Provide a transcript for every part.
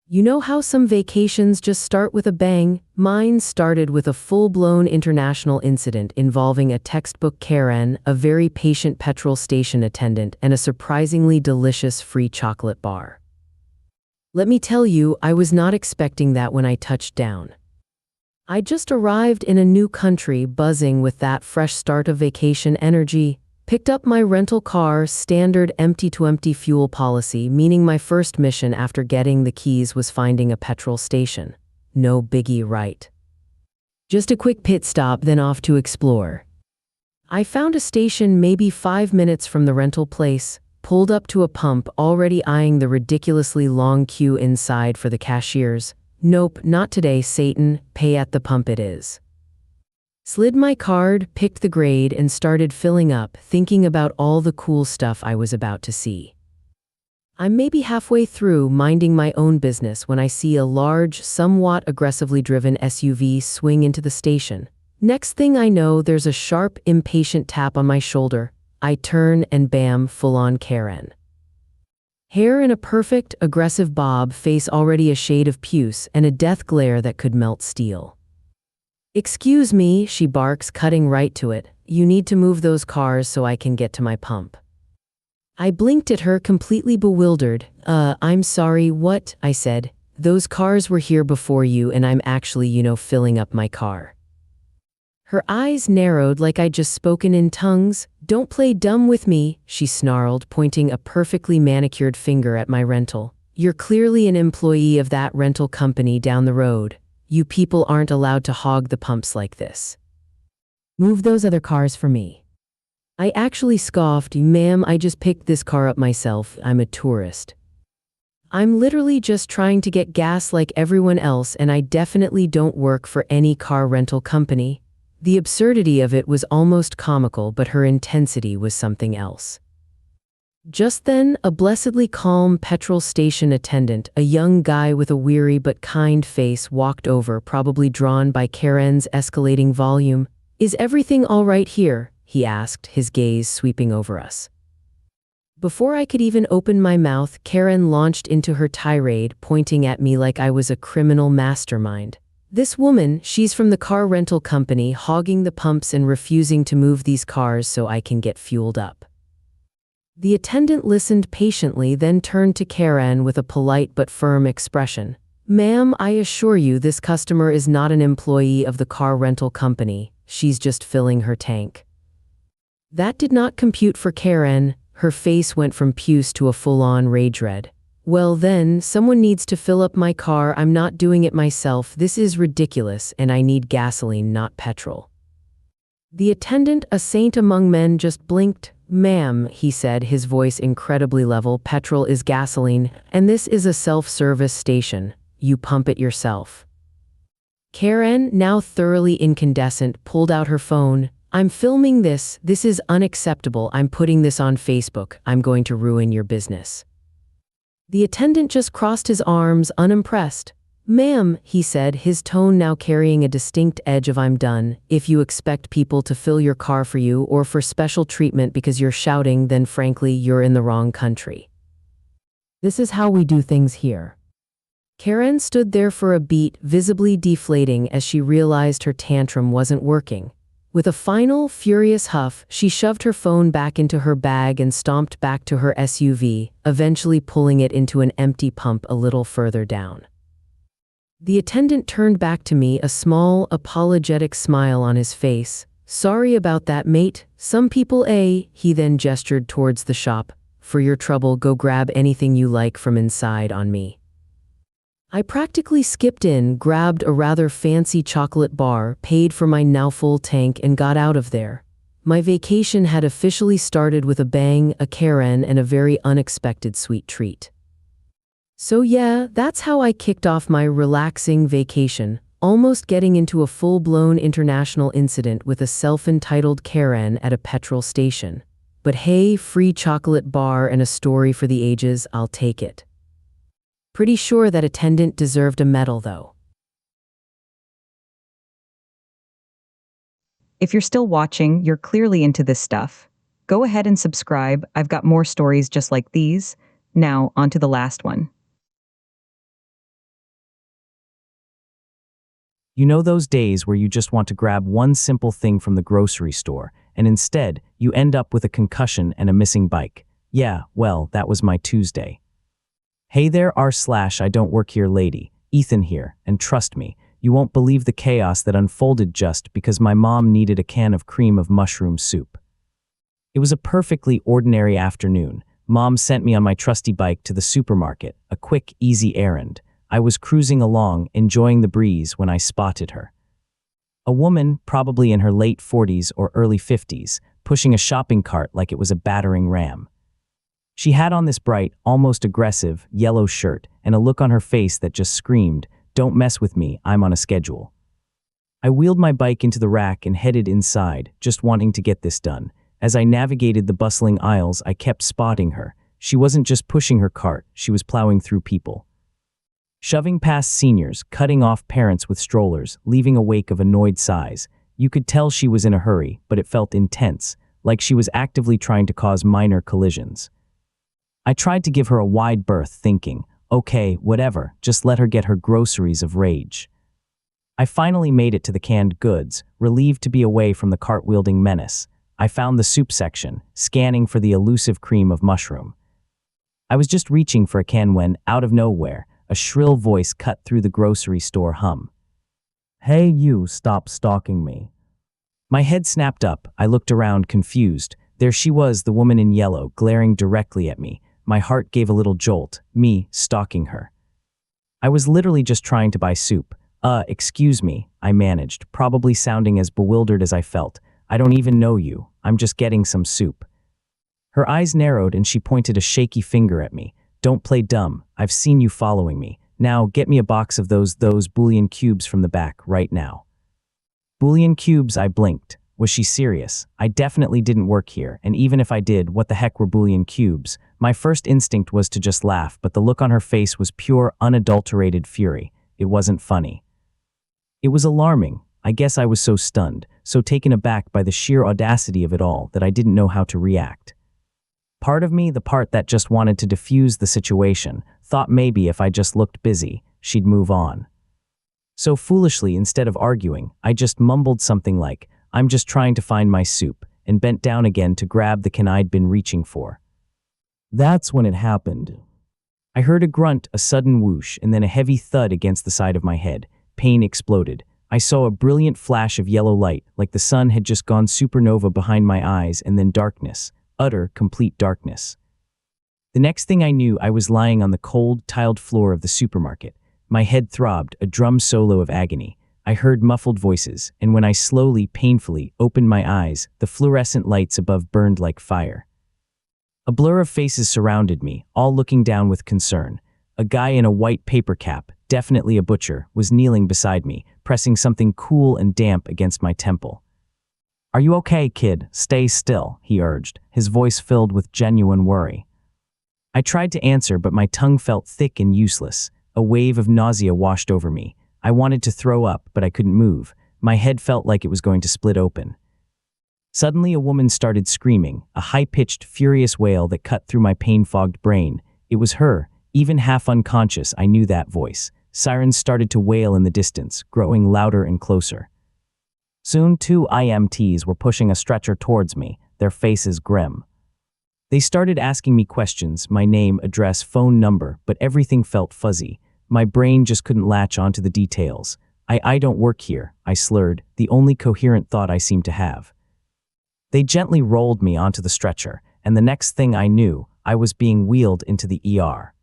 You know how some vacations just start with a bang? Mine started with a full-blown international incident involving a textbook Karen, a very patient petrol station attendant, and a surprisingly delicious free chocolate bar. Let me tell you, I was not expecting that when I touched down. I just arrived in a new country buzzing with that fresh start of vacation energy. Picked up my rental car, standard empty-to-empty fuel policy, meaning my first mission after getting the keys was finding a petrol station. No biggie, right? Just a quick pit stop, then off to explore. I found a station maybe 5 minutes from the rental place, pulled up to a pump, already eyeing the ridiculously long queue inside for the cashiers. Nope, not today, Satan, pay at the pump it is. Slid my card, picked the grade, and started filling up, thinking about all the cool stuff I was about to see. I'm maybe halfway through minding my own business when I see a large, somewhat aggressively driven SUV swing into the station. Next thing I know, there's a sharp, impatient tap on my shoulder. I turn and bam, full-on Karen. Hair in a perfect, aggressive bob, face already a shade of puce, and a death glare that could melt steel. "Excuse me," she barks, cutting right to it. "You need to move those cars so I can get to my pump." I blinked at her, completely bewildered. I'm sorry, what?" I said. "Those cars were here before you and I'm actually, filling up my car." Her eyes narrowed like I'd just spoken in tongues. "Don't play dumb with me," she snarled, pointing a perfectly manicured finger at my rental. "You're clearly an employee of that rental company down the road. You people aren't allowed to hog the pumps like this. Move those other cars for me." I actually scoffed. "Ma'am, I just picked this car up myself. I'm a tourist. I'm literally just trying to get gas like everyone else, and I definitely don't work for any car rental company." The absurdity of it was almost comical, but her intensity was something else. Just then, a blessedly calm petrol station attendant, a young guy with a weary but kind face, walked over, probably drawn by Karen's escalating volume. "Is everything all right here?" he asked, his gaze sweeping over us. Before I could even open my mouth, Karen launched into her tirade, pointing at me like I was a criminal mastermind. "This woman, she's from the car rental company, hogging the pumps and refusing to move these cars so I can get fueled up." The attendant listened patiently, then turned to Karen with a polite but firm expression. "Ma'am, I assure you this customer is not an employee of the car rental company. She's just filling her tank." That did not compute for Karen. Her face went from puce to a full-on rage red. "Well then, someone needs to fill up my car. I'm not doing it myself. This is ridiculous, and I need gasoline, not petrol." The attendant, a saint among men, just blinked. "Ma'am," he said, his voice incredibly level, "petrol is gasoline, and this is a self-service station. You pump it yourself." Karen, now thoroughly incandescent, pulled out her phone. "I'm filming this. This is unacceptable. I'm putting this on Facebook. I'm going to ruin your business." The attendant just crossed his arms, unimpressed. "Ma'am," he said, his tone now carrying a distinct edge of "I'm done. If you expect people to fill your car for you or for special treatment because you're shouting, then frankly, you're in the wrong country. This is how we do things here." Karen stood there for a beat, visibly deflating as she realized her tantrum wasn't working. With a final, furious huff, she shoved her phone back into her bag and stomped back to her SUV, eventually pulling it into an empty pump a little further down. The attendant turned back to me, a small, apologetic smile on his face. "Sorry about that, mate. Some people, he then gestured towards the shop. "For your trouble, go grab anything you like from inside on me." I practically skipped in, grabbed a rather fancy chocolate bar, paid for my now full tank, and got out of there. My vacation had officially started with a bang, a Karen, and a very unexpected sweet treat. So yeah, that's how I kicked off my relaxing vacation, almost getting into a full-blown international incident with a self-entitled Karen at a petrol station. But hey, free chocolate bar and a story for the ages, I'll take it. Pretty sure that attendant deserved a medal, though. If you're still watching, you're clearly into this stuff. Go ahead and subscribe. I've got more stories just like these. Now, on to the last one. You know those days where you just want to grab one simple thing from the grocery store, and instead, you end up with a concussion and a missing bike. Yeah, well, that was my Tuesday. Hey there, r/IDontWorkHereLady, Ethan here, and trust me, you won't believe the chaos that unfolded just because my mom needed a can of cream of mushroom soup. It was a perfectly ordinary afternoon. Mom sent me on my trusty bike to the supermarket, a quick, easy errand. I was cruising along, enjoying the breeze when I spotted her. A woman, probably in her late 40s or early 50s, pushing a shopping cart like it was a battering ram. She had on this bright, almost aggressive, yellow shirt and a look on her face that just screamed, "Don't mess with me, I'm on a schedule." I wheeled my bike into the rack and headed inside, just wanting to get this done. As I navigated the bustling aisles, I kept spotting her. She wasn't just pushing her cart, she was plowing through people. Shoving past seniors, cutting off parents with strollers, leaving a wake of annoyed sighs. You could tell she was in a hurry, but it felt intense, like she was actively trying to cause minor collisions. I tried to give her a wide berth, thinking, okay, whatever, just let her get her groceries of rage. I finally made it to the canned goods, relieved to be away from the cart-wielding menace. I found the soup section, scanning for the elusive cream of mushroom. I was just reaching for a can when, out of nowhere, a shrill voice cut through the grocery store hum. "Hey you, stop stalking me." My head snapped up. I looked around, confused. There she was, the woman in yellow, glaring directly at me. My heart gave a little jolt, me stalking her. I was literally just trying to buy soup. Excuse me, I managed, probably sounding as bewildered as I felt. "I don't even know you, I'm just getting some soup." Her eyes narrowed and she pointed a shaky finger at me. "Don't play dumb, I've seen you following me. Now get me a box of those bouillon cubes from the back, right now." Bouillon cubes, I blinked. Was she serious? I definitely didn't work here, and even if I did, what the heck were bouillon cubes? My first instinct was to just laugh, but the look on her face was pure, unadulterated fury. It wasn't funny. It was alarming. I guess I was so stunned, so taken aback by the sheer audacity of it all, that I didn't know how to react. Part of me, the part that just wanted to defuse the situation, thought maybe if I just looked busy, she'd move on. So foolishly, instead of arguing, I just mumbled something like, "I'm just trying to find my soup," and bent down again to grab the can I'd been reaching for. That's when it happened. I heard a grunt, a sudden whoosh, and then a heavy thud against the side of my head. Pain exploded. I saw a brilliant flash of yellow light, like the sun had just gone supernova behind my eyes, and then darkness. Utter, complete darkness. The next thing I knew, I was lying on the cold, tiled floor of the supermarket. My head throbbed, a drum solo of agony. I heard muffled voices, and when I slowly, painfully, opened my eyes, the fluorescent lights above burned like fire. A blur of faces surrounded me, all looking down with concern. A guy in a white paper cap, definitely a butcher, was kneeling beside me, pressing something cool and damp against my temple. "Are you okay, kid? Stay still," he urged, his voice filled with genuine worry. I tried to answer, but my tongue felt thick and useless. A wave of nausea washed over me. I wanted to throw up, but I couldn't move. My head felt like it was going to split open. Suddenly, a woman started screaming, a high-pitched, furious wail that cut through my pain-fogged brain. It was her. Even half unconscious, I knew that voice. Sirens started to wail in the distance, growing louder and closer. Soon, 2 IMTs were pushing a stretcher towards me, their faces grim. They started asking me questions, my name, address, phone number, but everything felt fuzzy. My brain just couldn't latch onto the details. I don't work here, I slurred, the only coherent thought I seemed to have. They gently rolled me onto the stretcher, and the next thing I knew, I was being wheeled into the ER.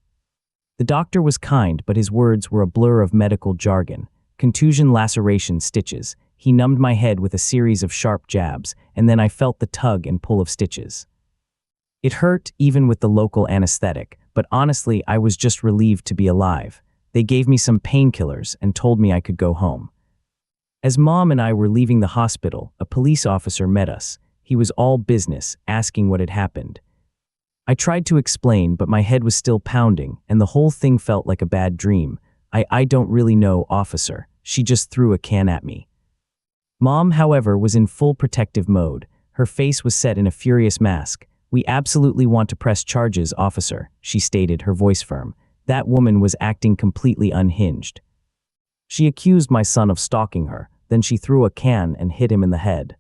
The doctor was kind, but his words were a blur of medical jargon. Contusion, laceration, stitches. He numbed my head with a series of sharp jabs, and then I felt the tug and pull of stitches. It hurt, even with the local anesthetic, but honestly, I was just relieved to be alive. They gave me some painkillers and told me I could go home. As Mom and I were leaving the hospital, a police officer met us. He was all business, asking what had happened. I tried to explain, but my head was still pounding, and the whole thing felt like a bad dream. I don't really know, officer. She just threw a can at me. Mom, however, was in full protective mode. Her face was set in a furious mask. "We absolutely want to press charges, officer," she stated, her voice firm. That woman was acting completely unhinged. She accused my son of stalking her, then she threw a can and hit him in the head.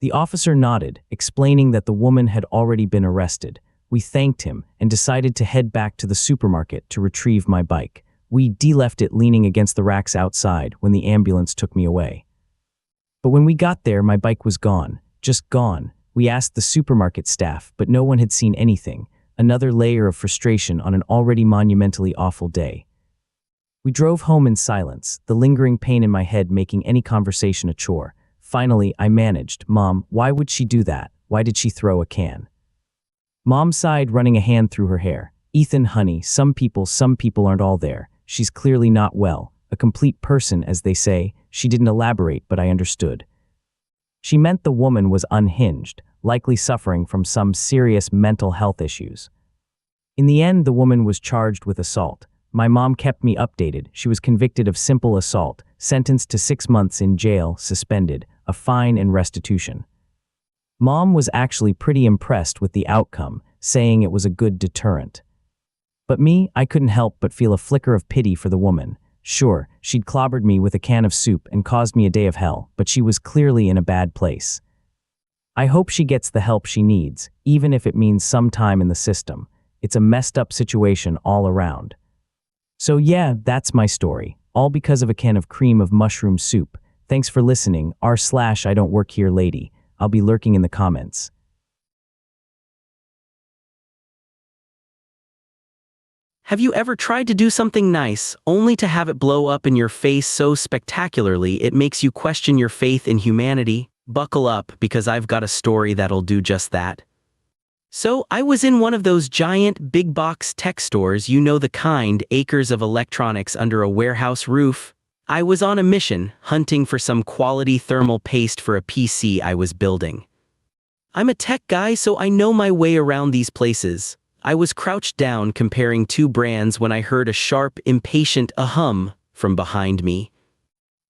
The officer nodded, explaining that the woman had already been arrested. We thanked him and decided to head back to the supermarket to retrieve my bike. We left it leaning against the racks outside when the ambulance took me away. But when we got there, my bike was gone, just gone. We asked the supermarket staff, but no one had seen anything. Another layer of frustration on an already monumentally awful day. We drove home in silence, the lingering pain in my head making any conversation a chore. Finally, I managed. "Mom, why would she do that? Why did she throw a can?" Mom sighed, running a hand through her hair. "Ethan, honey, some people aren't all there. She's clearly not well. A complete person, as they say." She didn't elaborate, but I understood. She meant the woman was unhinged, likely suffering from some serious mental health issues. In the end, the woman was charged with assault. My mom kept me updated. She was convicted of simple assault, sentenced to 6 months in jail, suspended, a fine and restitution. Mom was actually pretty impressed with the outcome, saying it was a good deterrent. But me, I couldn't help but feel a flicker of pity for the woman. Sure, she'd clobbered me with a can of soup and caused me a day of hell, but she was clearly in a bad place. I hope she gets the help she needs, even if it means some time in the system. It's a messed up situation all around. So yeah, that's my story, all because of a can of cream of mushroom soup. Thanks for listening, r/IDontWorkHereLady. I'll be lurking in the comments. Have you ever tried to do something nice, only to have it blow up in your face so spectacularly it makes you question your faith in humanity? Buckle up, because I've got a story that'll do just that. So, I was in one of those giant, big-box tech stores, you know the kind, acres of electronics under a warehouse roof. I was on a mission, hunting for some quality thermal paste for a PC I was building. I'm a tech guy, so I know my way around these places. I was crouched down comparing two brands when I heard a sharp, impatient ahem from behind me.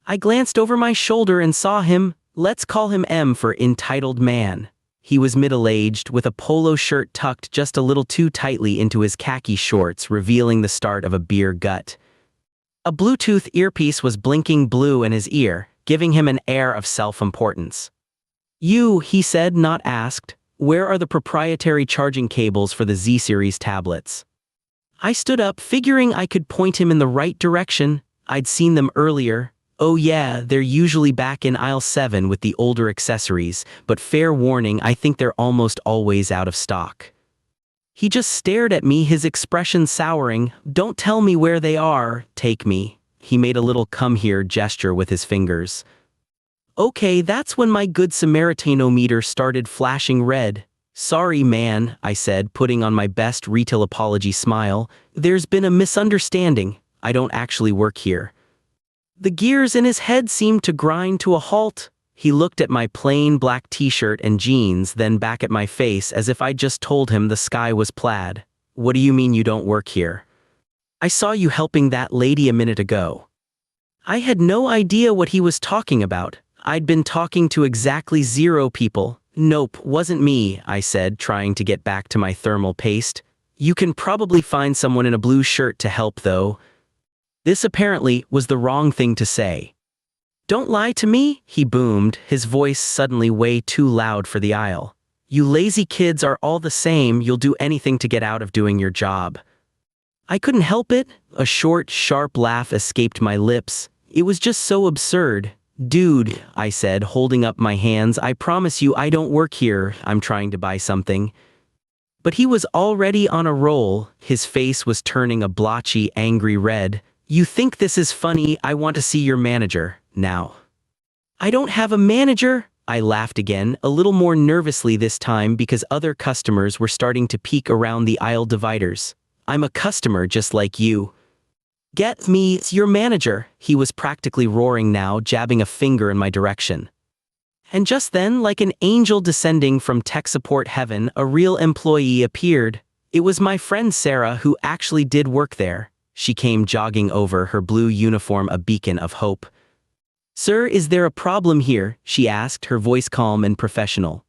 I glanced over my shoulder and saw him. Let's call him M for entitled man. He was middle-aged, with a polo shirt tucked just a little too tightly into his khaki shorts, revealing the start of a beer gut. A Bluetooth earpiece was blinking blue in his ear, giving him an air of self-importance. "You," he said, not asked, "where are the proprietary charging cables for the Z-series tablets?" I stood up, figuring I could point him in the right direction. I'd seen them earlier. "Oh yeah, they're usually back in aisle 7 with the older accessories, but fair warning, I think they're almost always out of stock." He just stared at me, his expression souring. "Don't tell me where they are, take me." He made a little "come here" gesture with his fingers. Okay, that's when my Good Samaritanometer started flashing red. "Sorry, man," I said, putting on my best retail apology smile. "There's been a misunderstanding. I don't actually work here." The gears in his head seemed to grind to a halt. He looked at my plain black t-shirt and jeans, then back at my face as if I'd just told him the sky was plaid. "What do you mean you don't work here? I saw you helping that lady a minute ago." I had no idea what he was talking about. I'd been talking to exactly 0 people. "Nope, wasn't me," I said, trying to get back to my thermal paste. "You can probably find someone in a blue shirt to help, though." This apparently was the wrong thing to say. "Don't lie to me," he boomed, his voice suddenly way too loud for the aisle. "You lazy kids are all the same, you'll do anything to get out of doing your job." I couldn't help it. A short, sharp laugh escaped my lips. It was just so absurd. "Dude," I said, holding up my hands, "I promise you I don't work here, I'm trying to buy something." But he was already on a roll. His face was turning a blotchy, angry red. "You think this is funny? I want to see your manager, now." "I don't have a manager," I laughed again, a little more nervously this time because other customers were starting to peek around the aisle dividers. "I'm a customer just like you." "Get me your manager," he was practically roaring now, jabbing a finger in my direction. And just then, like an angel descending from tech support heaven, a real employee appeared. It was my friend Sarah, who actually did work there. She came jogging over, her blue uniform a beacon of hope. "Sir, is there a problem here?" she asked, her voice calm and professional.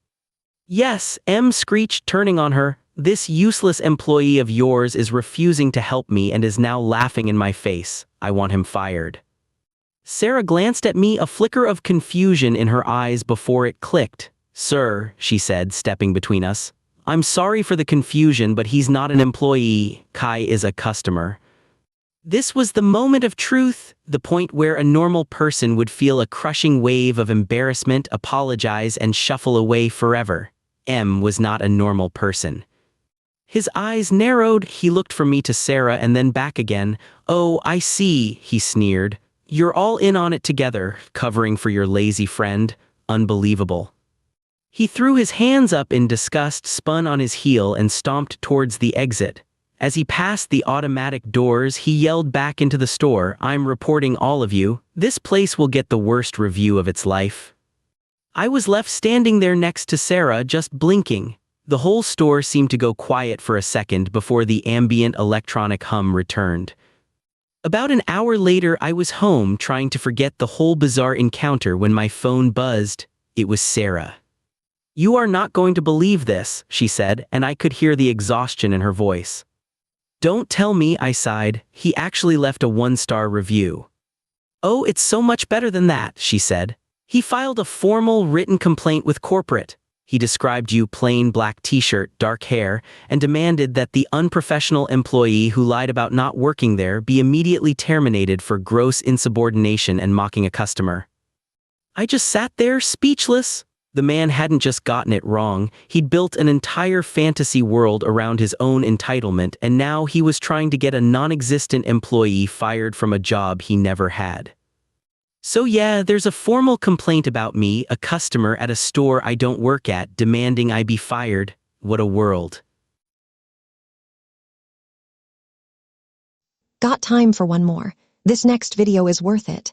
"Yes," M screeched, turning on her. "This useless employee of yours is refusing to help me and is now laughing in my face. I want him fired." Sarah glanced at me, a flicker of confusion in her eyes before it clicked. "Sir," she said, stepping between us. "I'm sorry for the confusion, but he's not an employee. Kai is a customer." This was the moment of truth, the point where a normal person would feel a crushing wave of embarrassment, apologize, and shuffle away forever. M was not a normal person. His eyes narrowed, he looked from me to Sarah and then back again. "Oh, I see," he sneered. "You're all in on it together, covering for your lazy friend. Unbelievable." He threw his hands up in disgust, spun on his heel, and stomped towards the exit. As he passed the automatic doors, he yelled back into the store, "I'm reporting all of you. This place will get the worst review of its life." I was left standing there next to Sarah, just blinking. The whole store seemed to go quiet for a second before the ambient electronic hum returned. About an hour later, I was home trying to forget the whole bizarre encounter when my phone buzzed. It was Sarah. "You are not going to believe this," she said, and I could hear the exhaustion in her voice. "Don't tell me," I sighed. "He actually left a 1-star review." "Oh, it's so much better than that," she said. "He filed a formal written complaint with corporate. He described you plain black t-shirt, dark hair, and demanded that the unprofessional employee who lied about not working there be immediately terminated for gross insubordination and mocking a customer." I just sat there, speechless. The man hadn't just gotten it wrong, he'd built an entire fantasy world around his own entitlement, and now he was trying to get a non-existent employee fired from a job he never had. So yeah, there's a formal complaint about me, a customer at a store I don't work at, demanding I be fired. What a world. Got time for one more. This next video is worth it.